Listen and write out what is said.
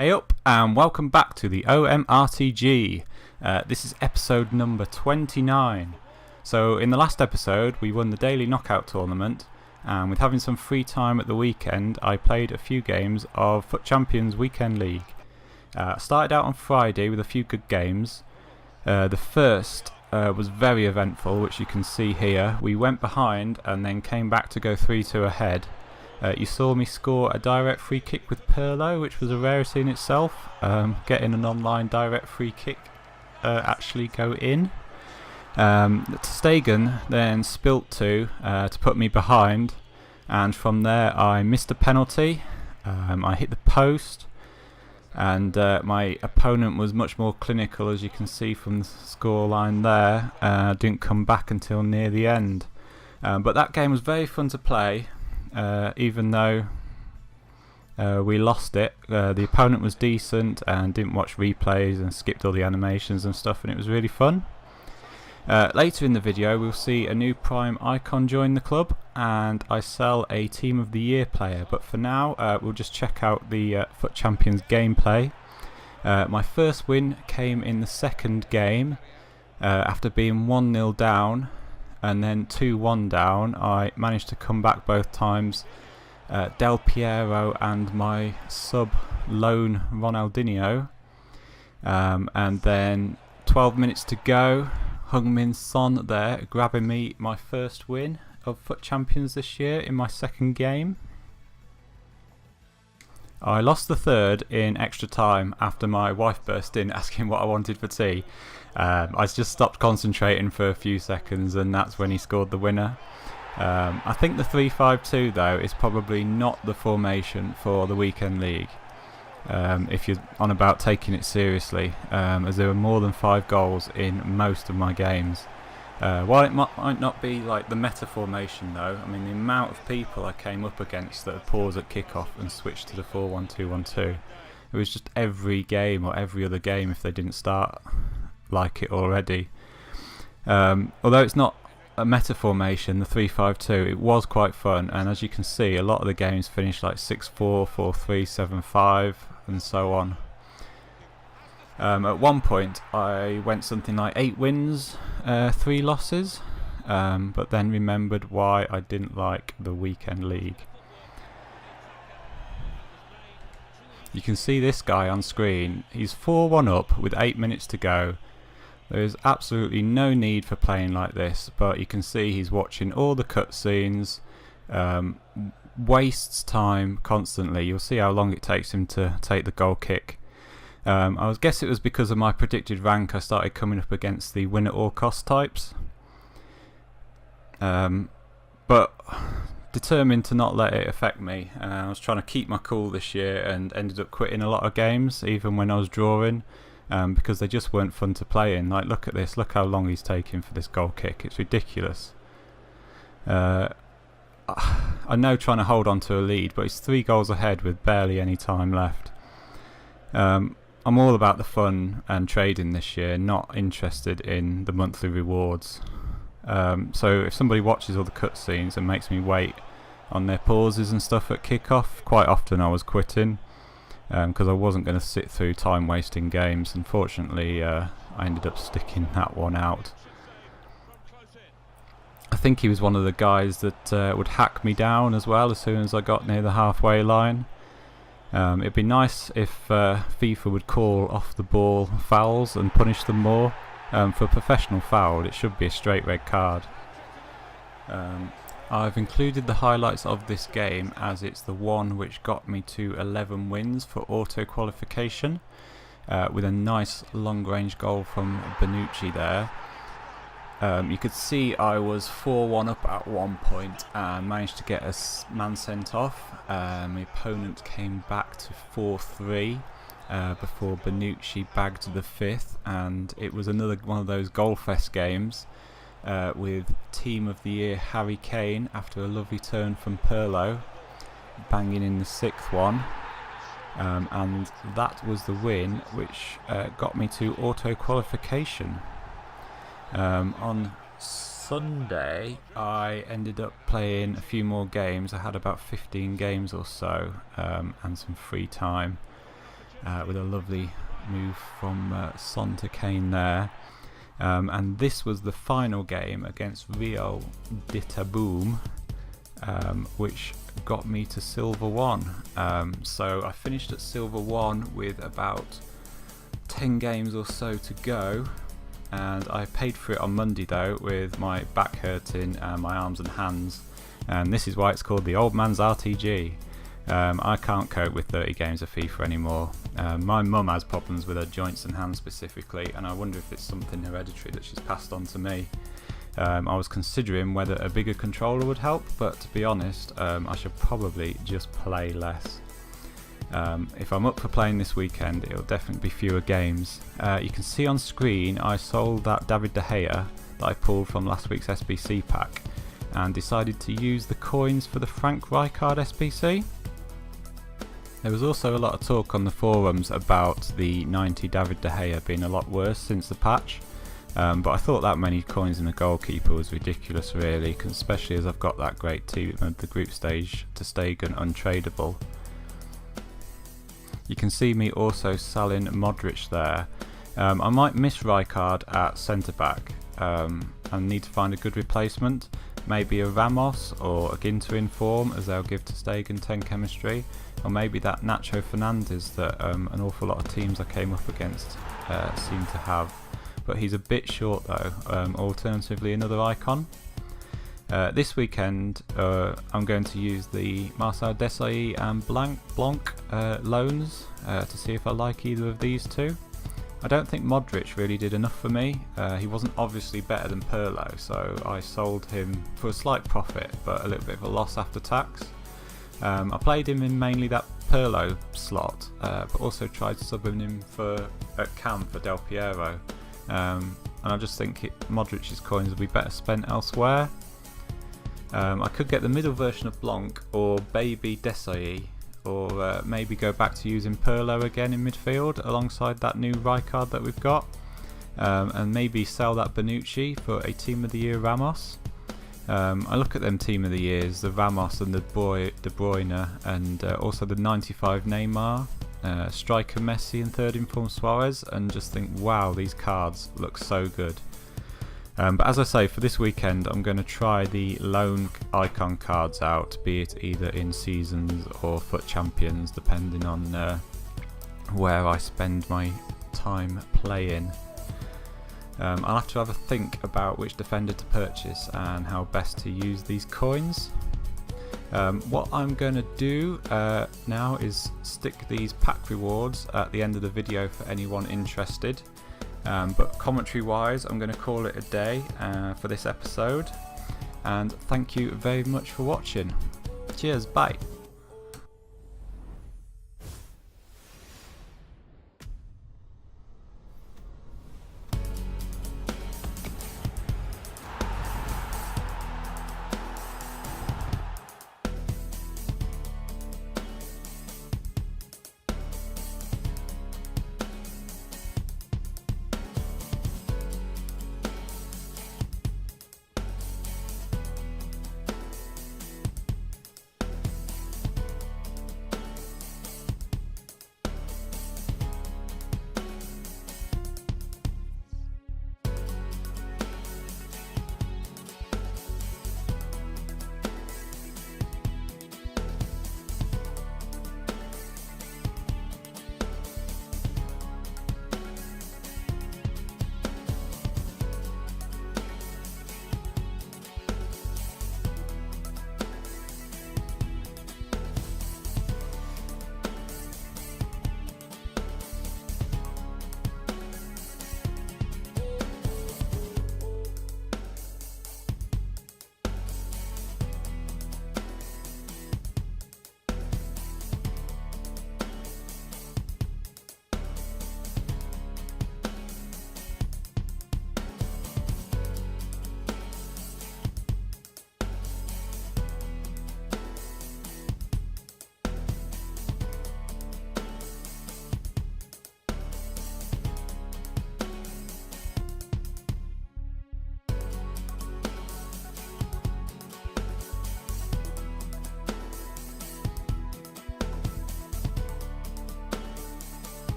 Hey up, and welcome back to the OMRTG. This is episode number 29. So in the last episode we won the daily knockout tournament, and with having some free time at the weekend I played a few games of FUT Champions Weekend League. I started out on Friday with a few good games. The first was very eventful, which you can see here. We went behind and then came back to go 3-2 ahead. You saw me score a direct free kick with Pirlo, which was a rarity in itself. Getting an online direct free kick actually go in. Stegen then spilt two to put me behind, and from there I missed a penalty. I hit the post, and my opponent was much more clinical, as you can see from the scoreline there. Didn't come back until near the end. But that game was very fun to play. Even though we lost it, the opponent was decent and didn't watch replays and skipped all the animations and stuff, and it was really fun. Later in the video we'll see a new Prime icon join the club, and I sell a Team of the Year player, but for now we'll just check out the FUT Champions gameplay. My first win came in the second game after being 1-0 down and then 2-1 down. I managed to come back both times. Del Piero and my sub loan Ronaldinho, and then 12 minutes to go, Heung-min Son there grabbing me my first win of FUT Champions this year in my second game. I lost the third in extra time after my wife burst in asking what I wanted for tea. I just stopped concentrating for a few seconds, and that's when he scored the winner. I think the 3-5-2 though is probably not the formation for the weekend league, if you're on about taking it seriously, as there were more than 5 goals in most of my games. While it might not be like the meta formation though, I mean the amount of people I came up against that had paused at kickoff and switched to the 4-1-2-1-2, it was just every game or every other game if they didn't start like it already. Although it's not a meta formation, the 3-5-2, it was quite fun, and as you can see a lot of the games finished like 6-4, 4-3, 7-5 and so on. At one point I went something like 8 wins, 3 losses, but then remembered why I didn't like the weekend league. You can see this guy on screen. He's 4-1 up with 8 minutes to go. There's absolutely no need for playing like this, but you can see he's watching all the cutscenes, wastes time constantly. You'll see how long it takes him to take the goal kick. I guess it was because of my predicted rank I started coming up against the win at all cost types. But determined to not let it affect me. I was trying to keep my cool this year and ended up quitting a lot of games, even when I was drawing. Because they just weren't fun to play in. Like, look at this, look how long he's taking for this goal kick, it's ridiculous. I know trying to hold on to a lead, but he's 3 goals ahead with barely any time left. I'm all about the fun and trading this year, not interested in the monthly rewards. So if somebody watches all the cutscenes and makes me wait on their pauses and stuff at kickoff, quite often I was quitting. Because I wasn't going to sit through time wasting games. Unfortunately I ended up sticking that one out. I think he was one of the guys that would hack me down as well as soon as I got near the halfway line. It'd be nice if FIFA would call off the ball fouls and punish them more. For a professional foul it should be a straight red card. I've included the highlights of this game as it's the one which got me to 11 wins for auto qualification, with a nice long range goal from Bonucci there. You could see I was 4-1 up at one point and managed to get a man sent off. My opponent came back to 4-3 before Bonucci bagged the 5th, and it was another one of those goal fest games. With Team of the Year Harry Kane after a lovely turn from Pirlo, banging in the 6th one, and that was the win which got me to auto qualification. On Sunday I ended up playing a few more games. I had about 15 games or so, and some free time. with a lovely move from Son to Kane there. And this was the final game against Rio Ditaboom, which got me to Silver 1. So I finished at Silver 1 with about 10 games or so to go, and I paid for it on Monday though, with my back hurting and my arms and hands, and this is why it's called the old man's RTG. I can't cope with 30 games of FIFA anymore. My mum has problems with her joints and hands specifically, and I wonder if it's something hereditary that she's passed on to me. I was considering whether a bigger controller would help, but to be honest, I should probably just play less. If I'm up for playing this weekend, it'll definitely be fewer games. You can see on screen I sold that David De Gea that I pulled from last week's SBC pack and decided to use the coins for the Frank Rijkaard SBC. There was also a lot of talk on the forums about the 90 David De Gea being a lot worse since the patch, but I thought that many coins in the goalkeeper was ridiculous really, especially as I've got that great team of the group stage to Stegen untradeable. You can see me also selling Modric there. I might miss Rijkaard at centre back and need to find a good replacement, maybe a Ramos or a Ginter in form, as they'll give to Stegen 10 chemistry, or maybe that Nacho Fernandes that an awful lot of teams I came up against seem to have, but he's a bit short though. Alternatively, another icon. This weekend I'm going to use the Marcel Desailly and Blanc loans to see if I like either of these two. I don't think Modric really did enough for me. He wasn't obviously better than Pirlo, so I sold him for a slight profit but a little bit of a loss after tax. I played him in mainly that Pirlo slot, but also tried subbing him at Cam for Del Piero, and I just think Modric's coins will be better spent elsewhere. I could get the middle version of Blanc or Baby Desailly, or maybe go back to using Pirlo again in midfield alongside that new Rijkaard that we've got, and maybe sell that Bonucci for a Team of the Year Ramos. I look at them Team of the Years, the Ramos and the De Bruyne, and also the 95 Neymar, striker Messi and third in form Suarez, and just think, wow, these cards look so good. But as I say, for this weekend I'm going to try the loan icon cards out, be it either in Seasons or FUT Champions, depending on where I spend my time playing. I'll have to have a think about which defender to purchase and how best to use these coins. What I'm going to do now is stick these pack rewards at the end of the video for anyone interested. But commentary wise, I'm going to call it a day for this episode, and thank you very much for watching. Cheers, bye.